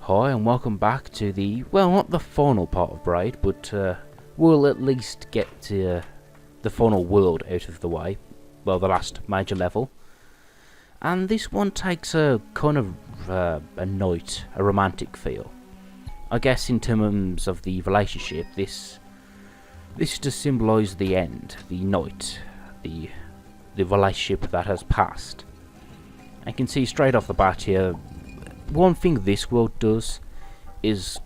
Hi and welcome back to the, well, not the final part of Braid, but we'll at least get to the final world out of the way. Well, the last major level. And this one takes a kind of a night, a romantic feel. I guess in terms of the relationship, this is to symbolise the end, the night, the relationship that has passed. I can see straight off the bat here, one thing this world does is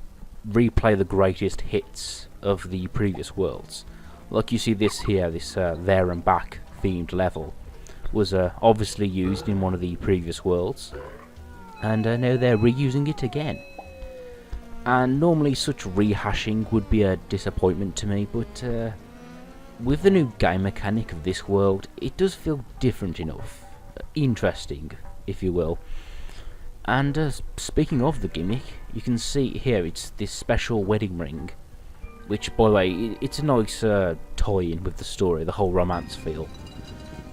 replay the greatest hits of the previous worlds. Like you see this here, this there and back themed level was obviously used in one of the previous worlds, and now they're reusing it again. And normally such rehashing would be a disappointment to me, but with the new game mechanic of this world, it does feel different enough, interesting, if you will. And speaking of the gimmick, you can see here it's this special wedding ring, which, by the way, it's a nice tie-in with the story, the whole romance feel.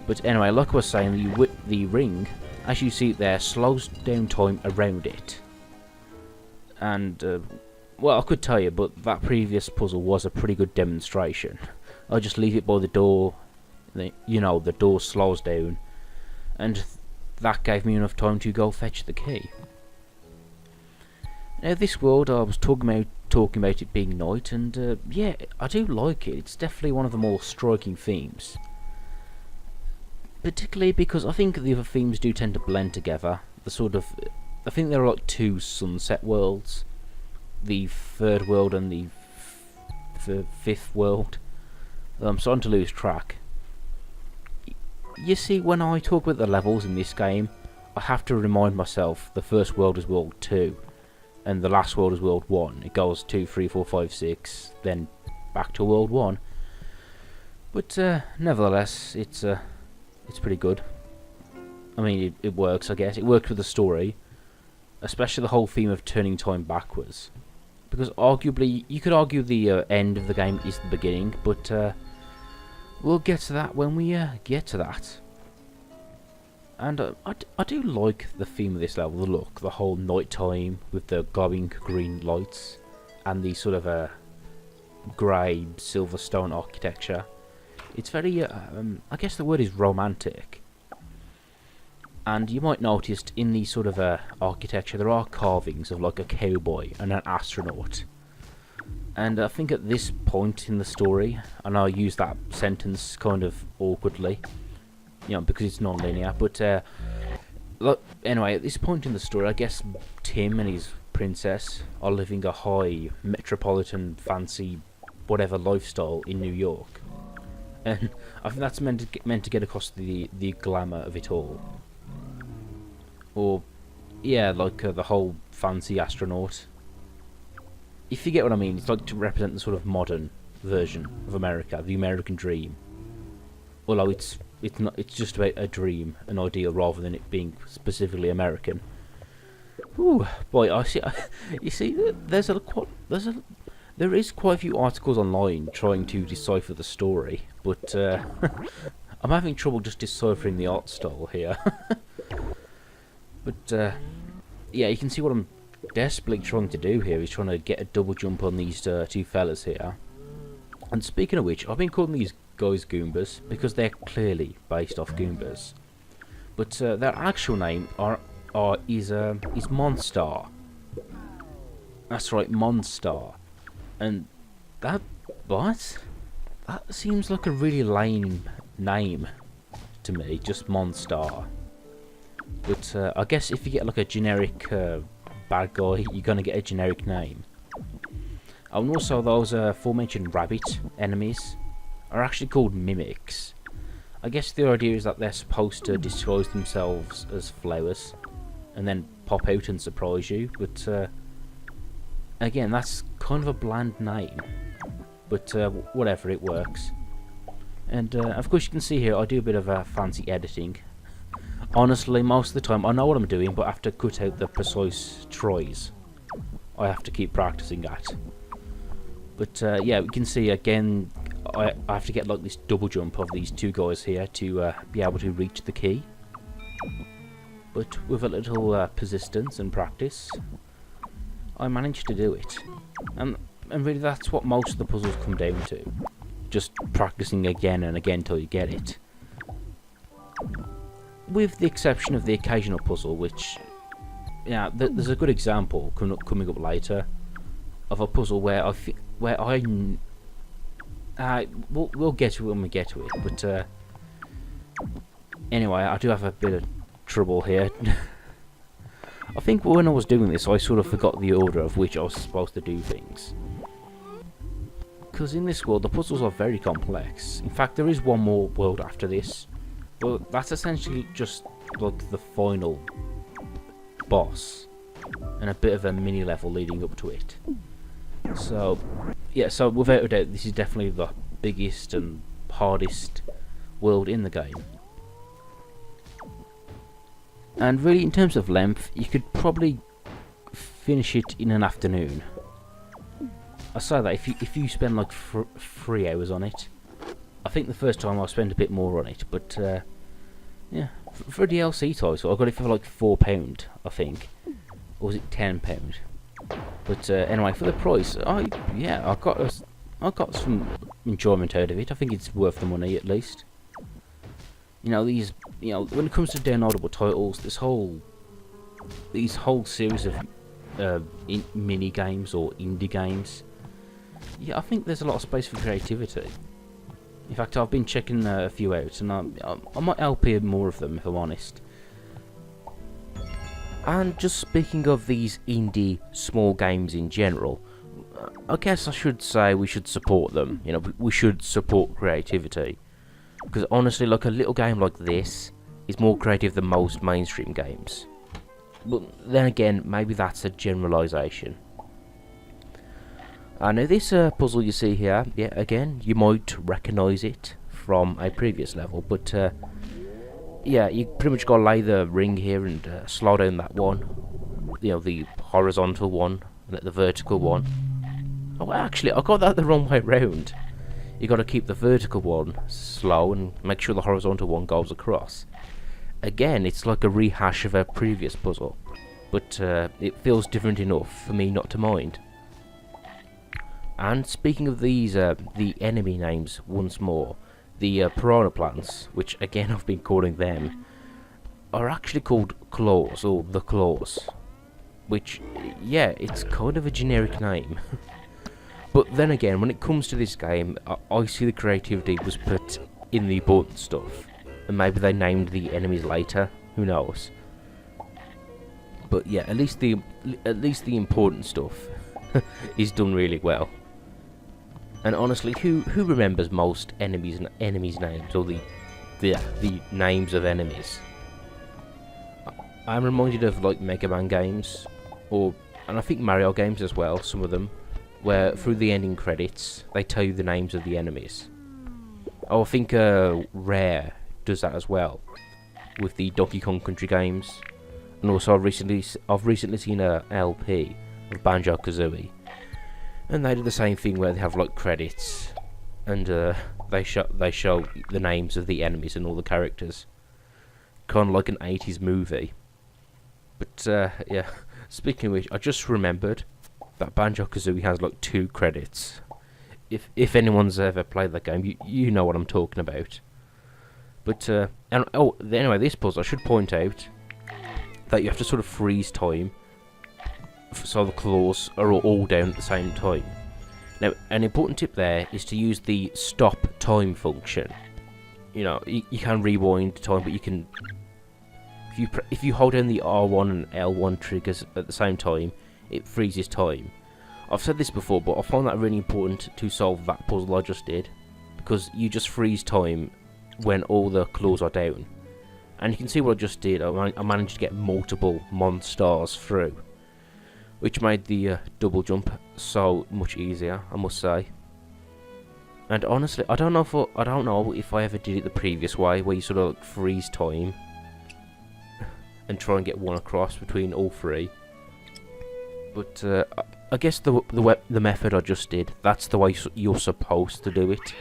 But anyway, like I was saying, the ring, as you see it there, slows down time around it. And, well, I could tell you, but that previous puzzle was a pretty good demonstration. I'll just leave it by the door, you know, the door slows down, and that gave me enough time to go fetch the key. Now this world, I was talking about it being night, and yeah, I do like it. It's definitely one of the more striking themes. Particularly because I think the other themes do tend to blend together. I think there are like two sunset worlds. The third world and the fifth world. I'm starting to lose track. You see, when I talk about the levels in this game, I have to remind myself the first world is World 2, and the last world is World 1. It goes 2, 3, 4, 5, 6, then back to World 1. But nevertheless, it's pretty good. I mean, it works, I guess. It works with the story, especially the whole theme of turning time backwards. Because arguably, you could argue the end of the game is the beginning, but we'll get to that when we get to that. And I do like the theme of this level, the look, the whole night time with the glowing green lights and the sort of grey silverstone architecture. It's very, I guess the word is romantic. And you might notice in the sort of architecture there are carvings of like a cowboy and an astronaut. And I think at this point in the story, and I use that sentence kind of awkwardly, you know, because it's non-linear, but look, anyway, at this point in the story, I guess Tim and his princess are living a high, metropolitan, fancy, whatever lifestyle in New York. And I think that's meant to get across the glamour of it all. Or, yeah, like the whole fancy astronaut. If you get what I mean, it's like to represent the sort of modern version of America, the American dream. Although it's not, it's just about a dream, an ideal, rather than it being specifically American. Ooh, boy, I see. You see, there is quite a few articles online trying to decipher the story, but I'm having trouble just deciphering the art style here. But yeah, you can see what I'm desperately trying to do here is trying to get a double jump on these two fellas here. And speaking of which, I've been calling these guys Goombas because they're clearly based off Goombas, but their actual name is Monstar. That's right, Monstar. And that seems like a really lame name to me, just Monstar. But I guess if you get like a generic bad guy, you're gonna get a generic name. And also those aforementioned rabbit enemies are actually called mimics. I guess the idea is that they're supposed to disguise themselves as flowers and then pop out and surprise you, but again, that's kind of a bland name. But whatever, it works. And of course you can see here I do a bit of fancy editing. Honestly, most of the time I know what I'm doing, but I have to cut out the precise tries. I have to keep practicing at. But yeah, we can see again, I have to get like this double jump of these two guys here to be able to reach the key. But with a little persistence and practice, I managed to do it. And really that's what most of the puzzles come down to. Just practicing again and again till you get it. With the exception of the occasional puzzle, which, yeah, there's a good example coming up later of a puzzle where we'll get to it when we get to it. But anyway, I do have a bit of trouble here. I think when I was doing this, I sort of forgot the order of which I was supposed to do things. Because in this world, the puzzles are very complex. In fact, there is one more world after this. Well, that's essentially just like the final boss, and a bit of a mini level leading up to it. So, yeah, so without a doubt, this is definitely the biggest and hardest world in the game. And really, in terms of length, you could probably finish it in an afternoon. I say that if you spend like 3 hours on it. I think the first time I spent a bit more on it, but yeah, for a DLC title, I got it for like £4, I think, or was it £10? But anyway, for the price, I got some enjoyment out of it. I think it's worth the money at least. When it comes to downloadable titles, these whole series of mini games or indie games, yeah, I think there's a lot of space for creativity. In fact, I've been checking a few out, and I might LP more of them if I'm honest. And just speaking of these indie small games in general, I guess I should say we should support them. We should support creativity. Because honestly, like a little game like this is more creative than most mainstream games. But then again, maybe that's a generalisation. Now this puzzle you see here, yeah, again, you might recognise it from a previous level, but yeah, you pretty much got to lay the ring here and slow down that one, the horizontal one and the vertical one. Oh, actually, I got that the wrong way round. You got to keep the vertical one slow and make sure the horizontal one goes across. Again, it's like a rehash of a previous puzzle, but it feels different enough for me not to mind. And speaking of these, the enemy names once more, the piranha plants, which again I've been calling them, are actually called claws, or the claws. Which, yeah, it's kind of a generic name. But then again, when it comes to this game, I see the creativity was put in the important stuff. And maybe they named the enemies later, who knows. But yeah, at least the important stuff is done really well. And honestly, who remembers most enemies names, or the names of enemies? I'm reminded of like Mega Man games, and I think Mario games as well, some of them, where through the ending credits they tell you the names of the enemies. Oh, I think Rare does that as well with the Donkey Kong Country games, and also I've recently seen a LP of Banjo-Kazooie. And they do the same thing where they have like credits, and they show the names of the enemies and all the characters, kind of like an 80s movie. But yeah, speaking of which, I just remembered that Banjo-Kazooie has like 2 credits. If anyone's ever played that game, you know what I'm talking about. But anyway, this puzzle, I should point out that you have to sort of freeze time, so the claws are all down at the same time. Now, an important tip there is to use the stop time function. You can rewind time, but you can, if you hold down the R1 and L1 triggers at the same time, it freezes time. I've said this before, but I find that really important to solve that puzzle I just did, because you just freeze time when all the claws are down. And you can see what I just did. I managed to get multiple monsters through, which made the double jump so much easier, I must say. And honestly, I don't know if I ever did it the previous way, where you sort of like freeze time and try and get one across between all 3. But I guess the method I just did, that's the way you're supposed to do it,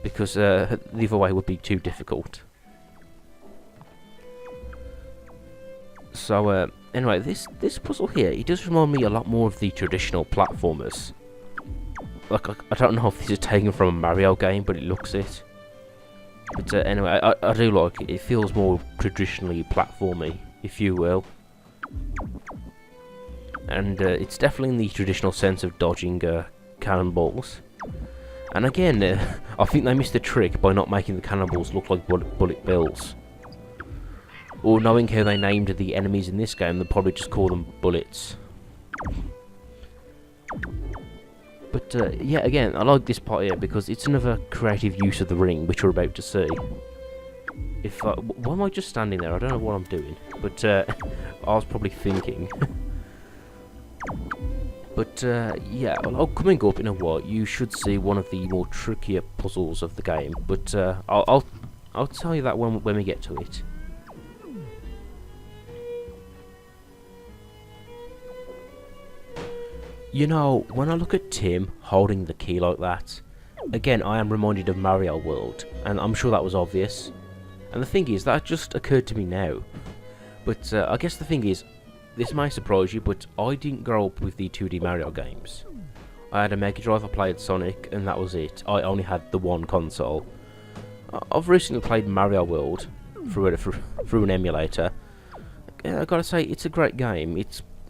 because the other way would be too difficult. So Anyway, this puzzle here, it does remind me a lot more of the traditional platformers. Like, I don't know if this is taken from a Mario game, but it looks it. But anyway, I do like it. It feels more traditionally platformy, if you will. And it's definitely in the traditional sense of dodging cannonballs. And again, I think they missed the trick by not making the cannonballs look like bullet bills. Or knowing how they named the enemies in this game, they'll probably just call them bullets. But yeah, again, I like this part here because it's another creative use of the ring, which we're about to see. Why am I just standing there? I don't know what I'm doing. But I was probably thinking. But yeah, well, coming up in a while, you should see one of the more trickier puzzles of the game. But I'll tell you that when we get to it. You know, when I look at Tim holding the key like that, again, I am reminded of Mario World, and I'm sure that was obvious. And the thing is, that just occurred to me now. But I guess the thing is, this may surprise you, but I didn't grow up with the 2D Mario games. I had a Mega Drive, I played Sonic, and that was it. I only had the one console. I've recently played Mario World through an emulator. I gotta say, it's a great game.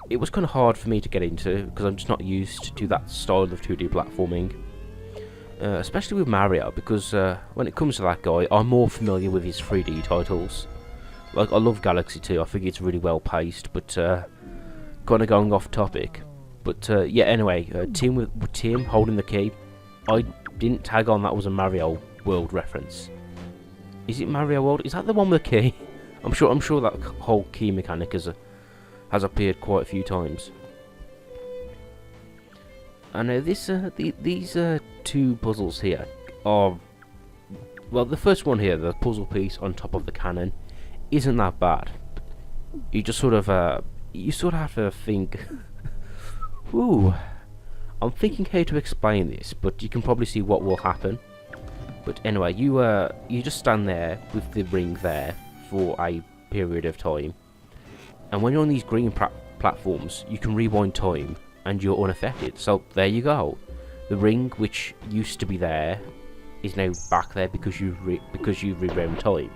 It was kind of hard for me to get into, because I'm just not used to that style of 2D platforming. Especially with Mario, because when it comes to that guy, I'm more familiar with his 3D titles. Like, I love Galaxy 2, I think it's really well paced, but kind of going off topic. But yeah, anyway, Tim holding the key, I didn't tag on that was a Mario World reference. Is it Mario World? Is that the one with the key? I'm sure that whole key mechanic has appeared quite a few times. And these two puzzles here are, well, the first one here, the puzzle piece on top of the cannon, isn't that bad. You just sort of have to think. Ooh, I'm thinking how to explain this, but you can probably see what will happen. But anyway, you just stand there with the ring there for a period of time. And when you're on these green platforms, you can rewind time, and you're unaffected. So there you go. The ring, which used to be there, is now back there because you rewound time.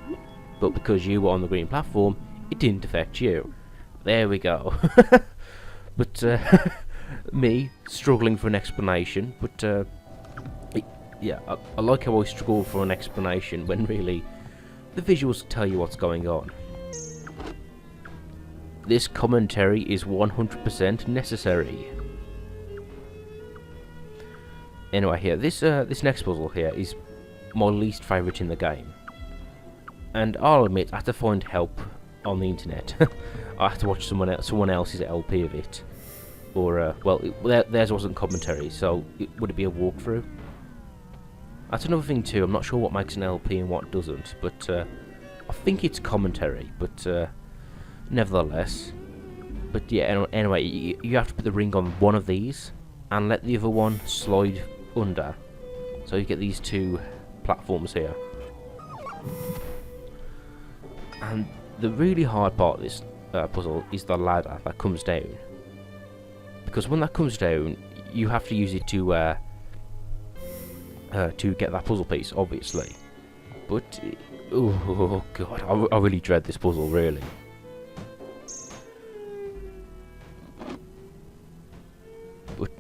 But because you were on the green platform, it didn't affect you. There we go. But me struggling for an explanation. But yeah, I like how I struggle for an explanation when really the visuals tell you what's going on. This commentary is 100% necessary. Anyway, here, this next puzzle here is my least favourite in the game. And I'll admit, I had to find help on the internet. I had to watch someone else's LP of it. Or, well, theirs wasn't commentary, so would it be a walkthrough? That's another thing too, I'm not sure what makes an LP and what doesn't, but I think it's commentary, but nevertheless. But yeah, anyway, you have to put the ring on one of these and let the other one slide under. So you get these two platforms here. And the really hard part of this puzzle is the ladder that comes down. Because when that comes down, you have to use it to get that puzzle piece, obviously. But, oh god, I really dread this puzzle, really. But,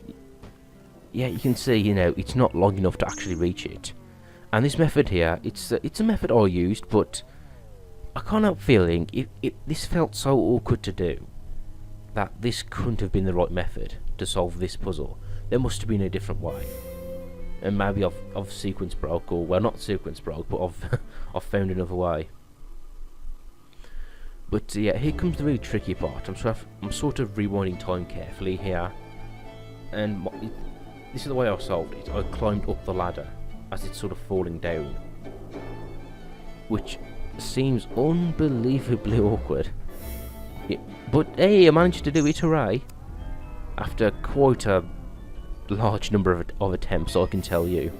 yeah, you can see, you know, it's not long enough to actually reach it. And this method here, it's a method I used, but I can't help feeling this felt so awkward to do that this couldn't have been the right method to solve this puzzle. There must have been a different way. And maybe I've sequence broke, or, well, not sequence broke, but I've found another way. But yeah, here comes the really tricky part. I'm sort of rewinding time carefully here. And this is the way I solved it. I climbed up the ladder as it's sort of falling down. Which seems unbelievably awkward. But hey, I managed to do it, hooray! After quite a large number of attempts, I can tell you.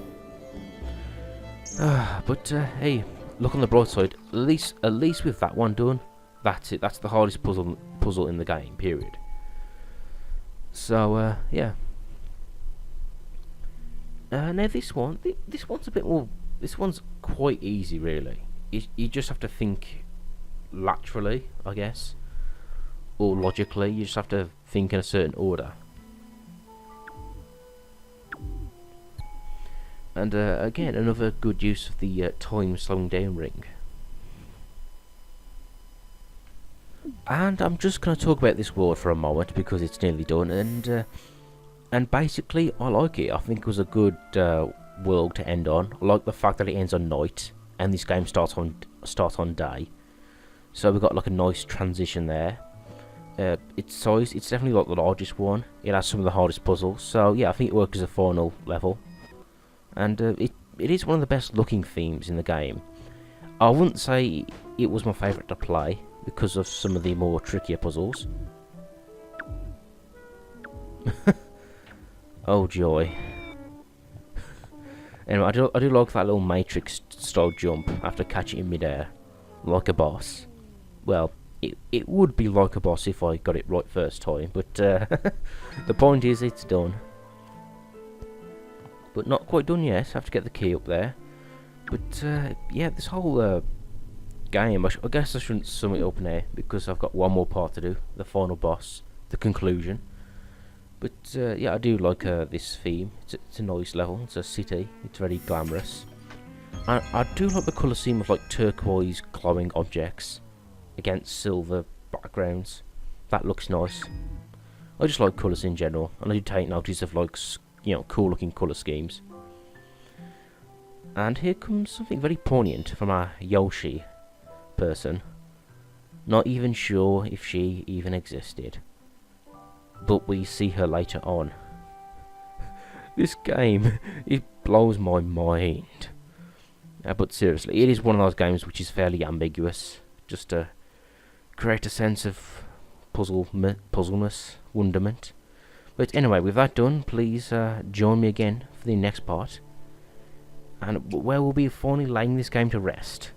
But hey, look on the bright side. At least with that one done, That's it. That's the hardest puzzle in the game. Period. So yeah. Now this one, this one's a bit more. This one's quite easy, really. You just have to think laterally, I guess, or logically. You just have to think in a certain order. And again, another good use of the time slowing down ring. And I'm just going to talk about this world for a moment because it's nearly done, and basically I like it. I think it was a good world to end on. I like the fact that it ends on night and this game starts on day. So we've got like a nice transition there. Its size, it's definitely like the largest one. It has some of the hardest puzzles. So yeah, I think it works as a final level. And it is one of the best looking themes in the game. I wouldn't say it was my favourite to play because of some of the more trickier puzzles. Oh joy. Anyway, I do like that little Matrix style jump after catching it in midair, like a boss. Well, it would be like a boss if I got it right first time, but the point is it's done. But not quite done yet. I have to get the key up there. But yeah, this whole game, I guess I shouldn't sum it up now because I've got one more part to do, the final boss, the conclusion. But yeah, I do like this theme. It's a nice level. It's a city. It's very glamorous. I do like the colour scheme of like turquoise glowing objects against silver backgrounds. That looks nice. I just like colours in general, and I do take notice of like cool looking colour schemes. And here comes something very poignant from our Yoshi person. Not even sure if she even existed, but we see her later on. This game, it blows my mind. But seriously, it is one of those games which is fairly ambiguous, just to create a sense of puzzleness, wonderment. But anyway, with that done, please join me again for the next part, and where we'll be finally laying this game to rest.